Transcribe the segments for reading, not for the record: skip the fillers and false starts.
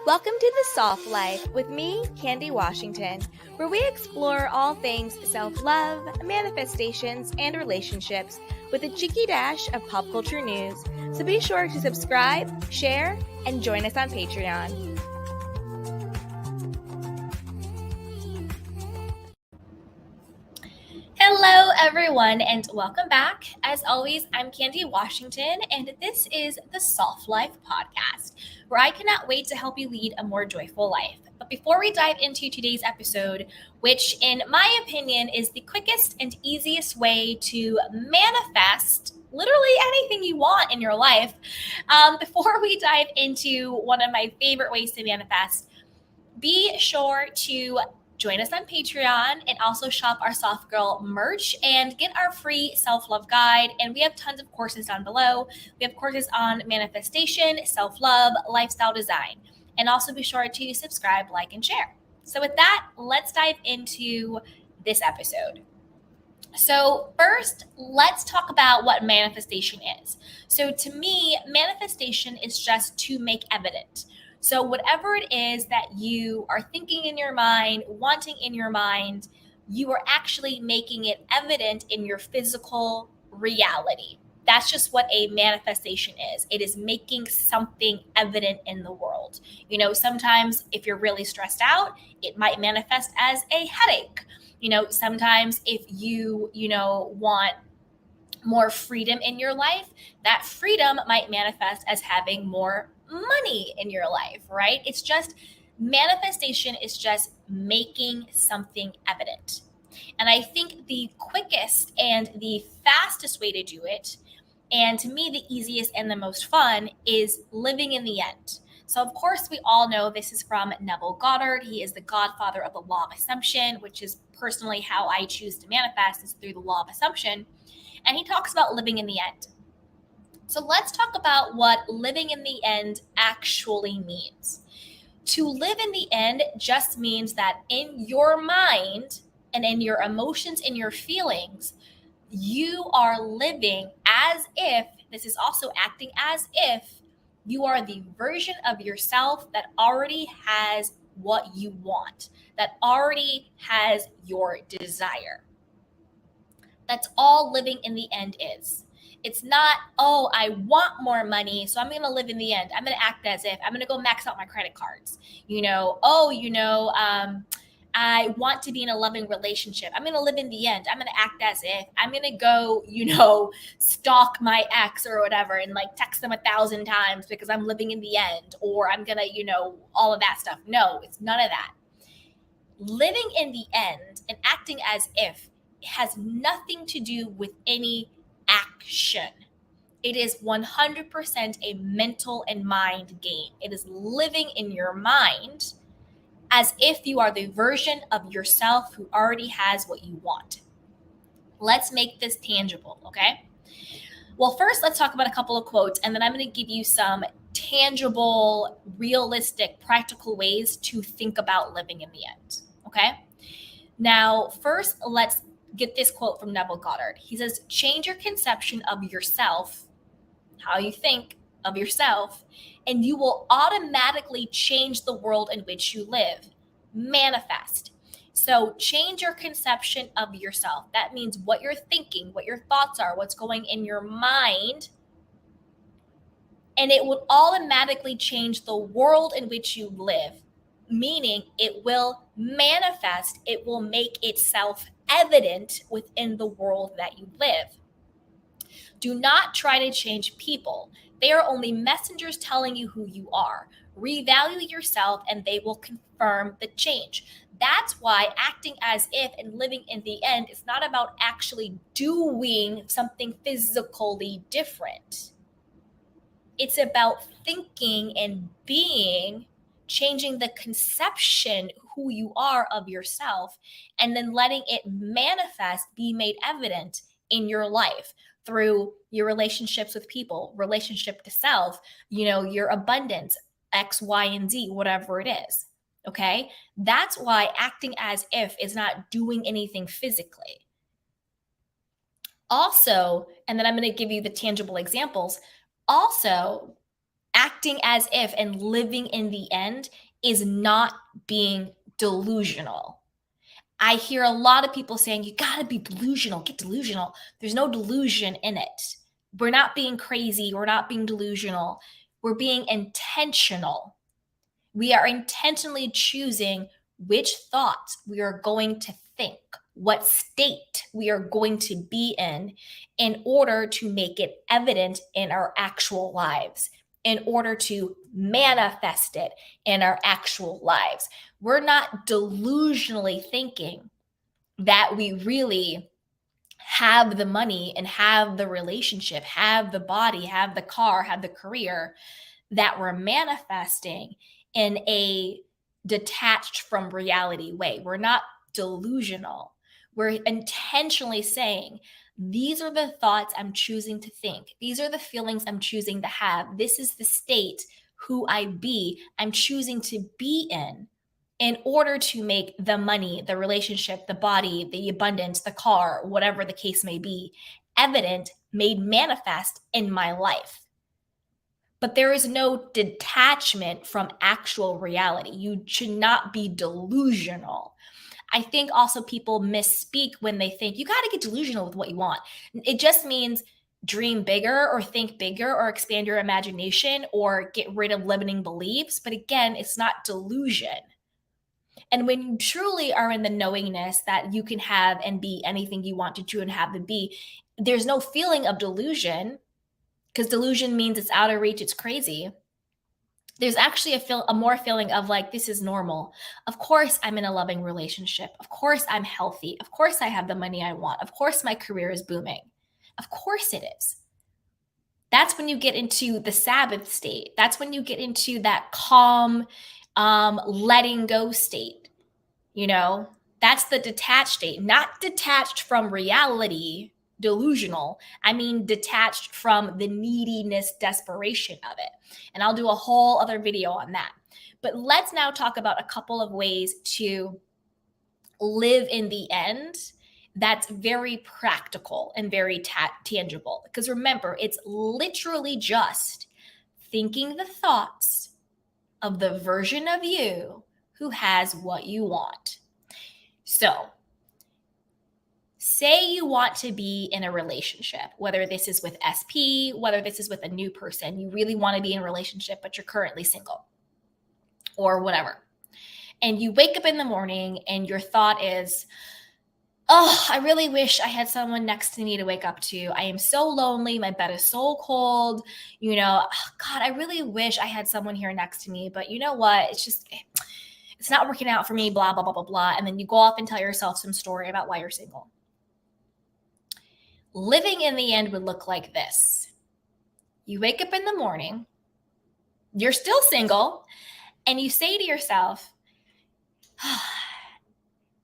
Welcome to The Soft Life with me, Candy Washington, where we explore all things self-love, manifestations, and relationships with a cheeky dash of pop culture news. So be sure to subscribe, share, and join us on Patreon. Hello, everyone, and welcome back. As always, I'm Candy Washington, and this is the Soft Life podcast, where I cannot wait to help you lead a more joyful life. But before we dive into today's episode, which in my opinion is the quickest and easiest way to manifest literally anything you want in your life, before we dive into one of my favorite ways to manifest, be sure to join us on Patreon and also shop our Soft Girl merch and get our free self-love guide. And we have tons of courses down below. We have courses on manifestation, self-love, lifestyle design. And also be sure to subscribe, like, and share. So with that, let's dive into this episode. So first, let's talk about what manifestation is. So to me, manifestation is just to make evident. So whatever it is that you are thinking in your mind, wanting in your mind, you are actually making it evident in your physical reality. That's just what a manifestation is. It is making something evident in the world. You know, sometimes if you're really stressed out, it might manifest as a headache. You know, sometimes if you want more freedom in your life, that freedom might manifest as having more money in your life, right? It's just manifestation is just making something evident. And I think the quickest and the fastest way to do it, and to me the easiest and the most fun, is living in the end. So of course we all know this is from Neville Goddard. He is the godfather of the law of assumption, which is personally how I choose to manifest, is through the law of assumption. And he talks about living in the end. So let's talk about what living in the end actually means. To live in the end just means that in your mind and in your emotions and your feelings, you are living as if, this is also acting as if, you are the version of yourself that already has what you want, that already has your desire. That's all living in the end is. It's not, oh, I want more money, so I'm going to live in the end. I'm going to act as if. I'm going to go max out my credit cards. I want to be in a loving relationship. I'm going to live in the end. I'm going to act as if. I'm going to go, stalk my ex or whatever and like text them 1,000 times because I'm living in the end. Or I'm going to, all of that stuff. No, it's none of that. Living in the end and acting as if has nothing to do with any action. It is 100% a mental and mind game. It is living in your mind as if you are the version of yourself who already has what you want. Let's make this tangible, okay? Well, first, let's talk about a couple of quotes, and then I'm going to give you some tangible, realistic, practical ways to think about living in the end, okay? Now, first, let's get this quote from Neville Goddard. He says, change your conception of yourself, how you think of yourself, and you will automatically change the world in which you live. Manifest. So change your conception of yourself. That means what you're thinking, what your thoughts are, what's going in your mind, and it will automatically change the world in which you live. Meaning it will manifest, it will make itself evident within the world that you live. Do not try to change people. They are only messengers telling you who you are. Revalue yourself and they will confirm the change. That's why acting as if and living in the end is not about actually doing something physically different. It's about thinking and being, changing the conception who you are of yourself, and then letting it manifest, be made evident in your life through your relationships with people, relationship to self, your abundance, X, Y, and Z, whatever it is. Okay. That's why acting as if is not doing anything physically. Also, and then I'm going to give you the tangible examples. Also, acting as if and living in the end is not being delusional. I hear a lot of people saying, you got to be delusional, get delusional. There's no delusion in it. We're not being crazy. We're not being delusional. We're being intentional. We are intentionally choosing which thoughts we are going to think, what state we are going to be in order to make it evident in our actual lives, in order to manifest it in our actual lives. We're not delusionally thinking that we really have the money and have the relationship, have the body, have the car, have the career that we're manifesting in a detached from reality way. We're not delusional. We're intentionally saying, these are the thoughts I'm choosing to think. These are the feelings I'm choosing to have. This is the state who I'm choosing to be in order to make the money, the relationship, the body, the abundance, the car, whatever the case may be, evident, made manifest in my life. But there is no detachment from actual reality. You should not be delusional. I think also people misspeak when they think you got to get delusional with what you want. It just means dream bigger or think bigger or expand your imagination or get rid of limiting beliefs. But again, it's not delusion. And when you truly are in the knowingness that you can have and be anything you want to do and have to be, there's no feeling of delusion, because delusion means it's out of reach, it's crazy. There's actually a more feeling of like, this is normal. Of course, I'm in a loving relationship. Of course, I'm healthy. Of course, I have the money I want. Of course, my career is booming. Of course, it is. That's when you get into the Sabbath state. That's when you get into that calm, letting go state. That's the detached state, not detached from reality, delusional. I mean, detached from the neediness, desperation of it. And I'll do a whole other video on that. But let's now talk about a couple of ways to live in the end that's very practical and very tangible. Because remember, it's literally just thinking the thoughts of the version of you who has what you want. So, say you want to be in a relationship, whether this is with SP, whether this is with a new person, you really want to be in a relationship, but you're currently single or whatever. And you wake up in the morning and your thought is, oh, I really wish I had someone next to me to wake up to. I am so lonely. My bed is so cold. God, I really wish I had someone here next to me. But you know what? It's not working out for me, blah, blah, blah, blah, blah. And then you go off and tell yourself some story about why you're single. Living in the end would look like this. You wake up in the morning, you're still single, and you say to yourself,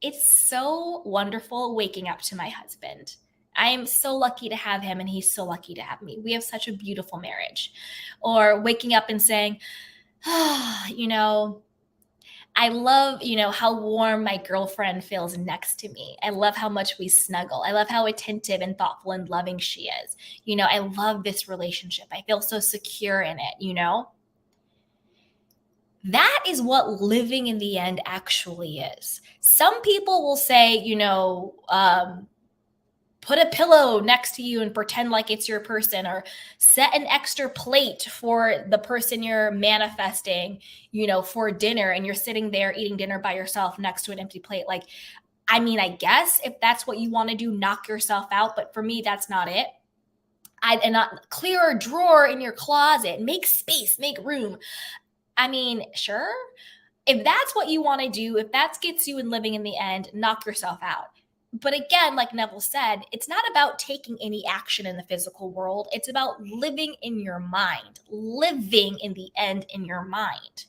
it's so wonderful waking up to my husband. I am so lucky to have him, and he's so lucky to have me. We have such a beautiful marriage. Or waking up and saying, I love, how warm my girlfriend feels next to me. I love how much we snuggle. I love how attentive and thoughtful and loving she is. I love this relationship. I feel so secure in it, That is what living in the end actually is. Some people will say, put a pillow next to you and pretend like it's your person, or set an extra plate for the person you're manifesting, for dinner, and you're sitting there eating dinner by yourself next to an empty plate. I guess if that's what you want to do, knock yourself out. But for me, that's not it. And not clear a drawer in your closet, make space, make room. Sure. If that's what you want to do, if that gets you in living in the end, knock yourself out. But again, like Neville said, it's not about taking any action in the physical world. It's about living in your mind, living in the end in your mind,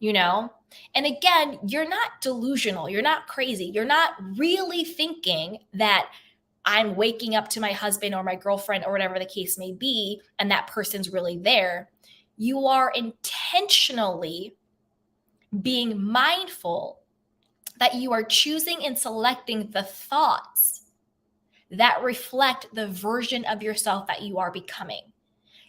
And again, you're not delusional. You're not crazy. You're not really thinking that I'm waking up to my husband or my girlfriend or whatever the case may be, and that person's really there. You are intentionally being mindful that you are choosing and selecting the thoughts that reflect the version of yourself that you are becoming.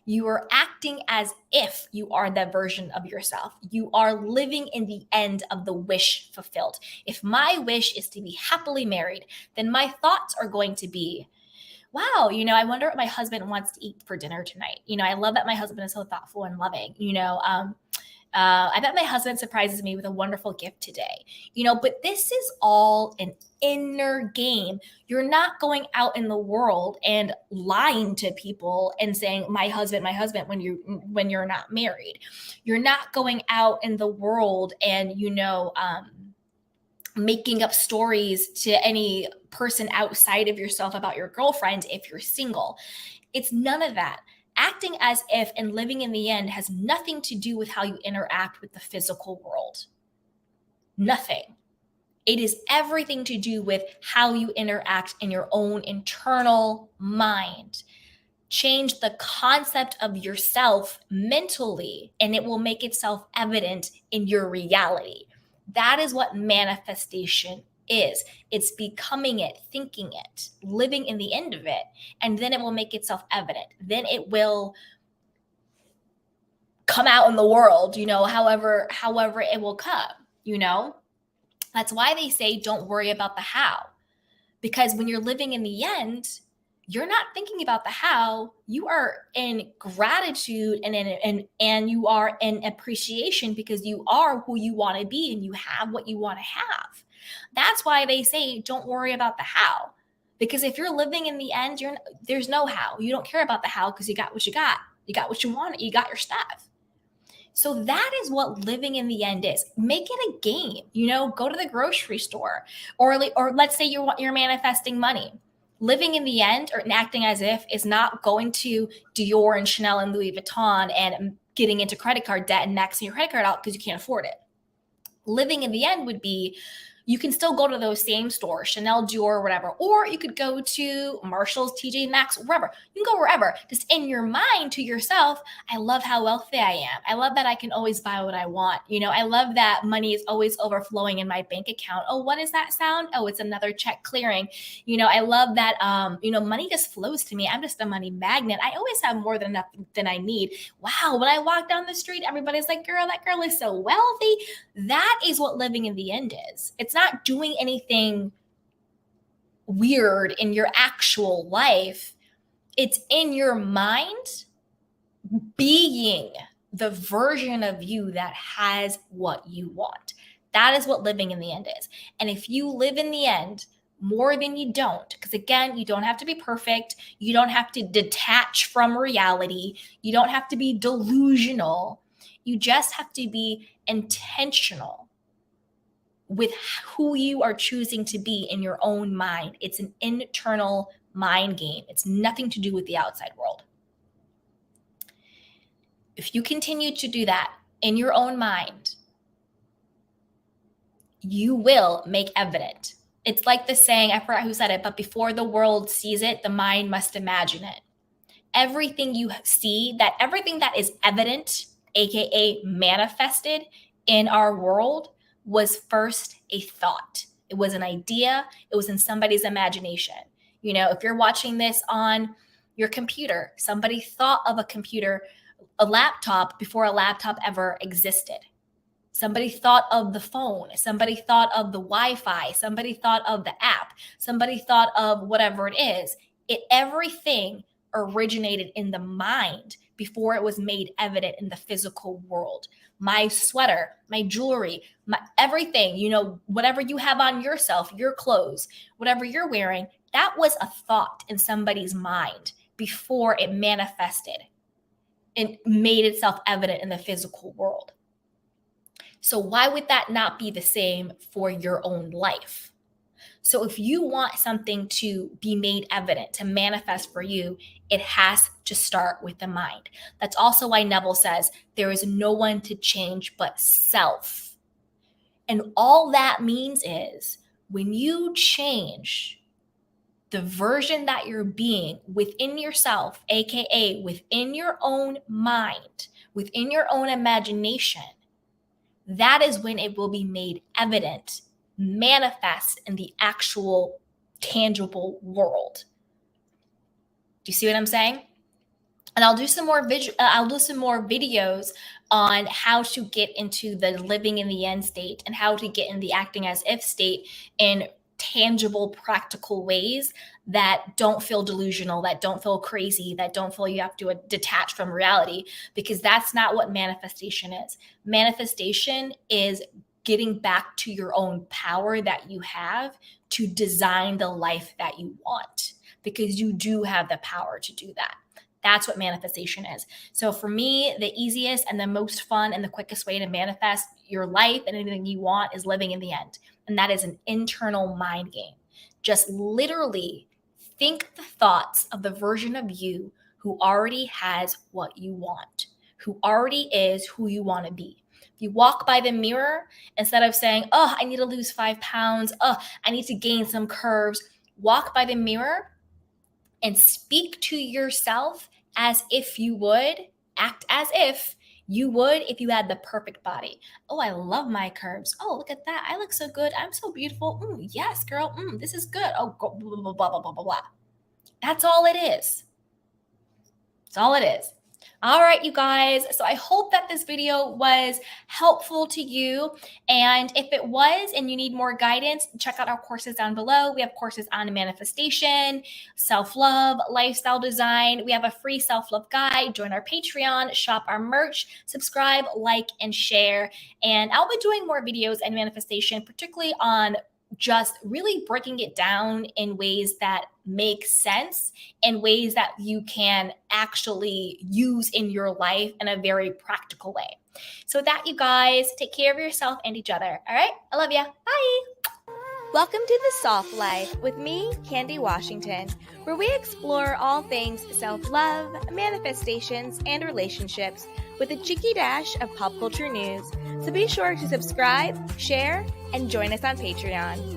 You are acting as if you are that version of yourself. You are living in the end of the wish fulfilled. If my wish is to be happily married, then my thoughts are going to be, wow, I wonder what my husband wants to eat for dinner tonight. I love that my husband is so thoughtful and loving. I bet my husband surprises me with a wonderful gift today. But this is all an inner game. You're not going out in the world and lying to people and saying my husband when you're not married. You're not going out in the world and making up stories to any person outside of yourself about your girlfriend if you're single. It's none of that. Acting as if and living in the end has nothing to do with how you interact with the physical world. Nothing. It is everything to do with how you interact in your own internal mind. Change the concept of yourself mentally, and it will make itself evident in your reality. That is what manifestation is. It's becoming it, thinking it, living in the end of it, and then it will make itself evident. Then it will come out in the world, however it will come, That's why they say don't worry about the how. Because when you're living in the end, you're not thinking about the how. You are in gratitude and you are in appreciation because you are who you want to be and you have what you want to have. That's why they say don't worry about the how. Because if you're living in the end, there's no how. You don't care about the how because you got what you got. You got what you wanted. You got your stuff. So that is what living in the end is. Make it a game. Go to the grocery store, or let's say you're manifesting money. Living in the end or acting as if is not going to Dior and Chanel and Louis Vuitton and getting into credit card debt and maxing your credit card out because you can't afford it. Living in the end would be, you can still go to those same stores, Chanel, Dior, whatever, or you could go to Marshall's, TJ Maxx, wherever. You can go wherever. Just in your mind to yourself, I love how wealthy I am. I love that I can always buy what I want. I love that money is always overflowing in my bank account. Oh, what is that sound? Oh, it's another check clearing. I love that, money just flows to me. I'm just a money magnet. I always have more than enough than I need. Wow, when I walk down the street, everybody's like, girl, that girl is so wealthy. That is what living in the end is. It's not doing anything weird in your actual life. It's in your mind being the version of you that has what you want. That is what living in the end is. And if you live in the end more than you don't, because again, you don't have to be perfect. You don't have to detach from reality. You don't have to be delusional. You just have to be intentional with who you are choosing to be in your own mind. It's an internal mind game. It's nothing to do with the outside world. If you continue to do that in your own mind, you will make evident. It's like the saying, I forgot who said it, but before the world sees it, the mind must imagine it. Everything you see, everything that is evident, aka manifested in our world, was first a thought. It was an idea. It was in somebody's imagination. If you're watching this on your computer, somebody thought of a laptop before a laptop ever existed. Somebody thought of the phone. Somebody thought of the Wi-Fi. Somebody thought of the app. Somebody thought of whatever it is. Everything originated in the mind before it was made evident in the physical world. My sweater, my jewelry, my everything, whatever you have on yourself, your clothes, whatever you're wearing, that was a thought in somebody's mind before it manifested and made itself evident in the physical world. So why would that not be the same for your own life? So if you want something to be made evident, to manifest for you, it has to start with the mind. That's also why Neville says there is no one to change but self. And all that means is when you change the version that you're being within yourself, aka within your own mind, within your own imagination, that is when it will be made evident, manifest in the actual tangible world. Do you see what I'm saying? And I'll do some more videos on how to get into the living in the end state and how to get in the acting as if state in tangible, practical ways that don't feel delusional, that don't feel crazy, that don't feel you have to detach from reality, because that's not what manifestation is. Manifestation is getting back to your own power that you have to design the life that you want, because you do have the power to do that. That's what manifestation is. So for me, the easiest and the most fun and the quickest way to manifest your life and anything you want is living in the end. And that is an internal mind game. Just literally think the thoughts of the version of you who already has what you want, who already is who you want to be. If you walk by the mirror, instead of saying, oh, I need to lose 5 pounds, oh, I need to gain some curves, walk by the mirror and speak to yourself as if you would, act as if you would if you had the perfect body. Oh, I love my curves. Oh, look at that. I look so good. I'm so beautiful. Yes, girl. This is good. Oh, blah, blah, blah, blah, blah, blah, blah. That's all it is. That's all it is. All right, you guys. So I hope that this video was helpful to you. And if it was and you need more guidance, check out our courses down below. We have courses on manifestation, self-love, lifestyle design. We have a free self-love guide. Join our Patreon, shop our merch, subscribe, like, and share. And I'll be doing more videos on manifestation, particularly on just really breaking it down in ways that make sense, in ways that you can actually use in your life in a very practical way. So with that, you guys, take care of yourself and each other. All right? I love you. Bye. Welcome to The Soft Life with me, Candy Washington, where we explore all things self-love, manifestations, and relationships with a cheeky dash of pop culture news. So be sure to subscribe, share, and join us on Patreon.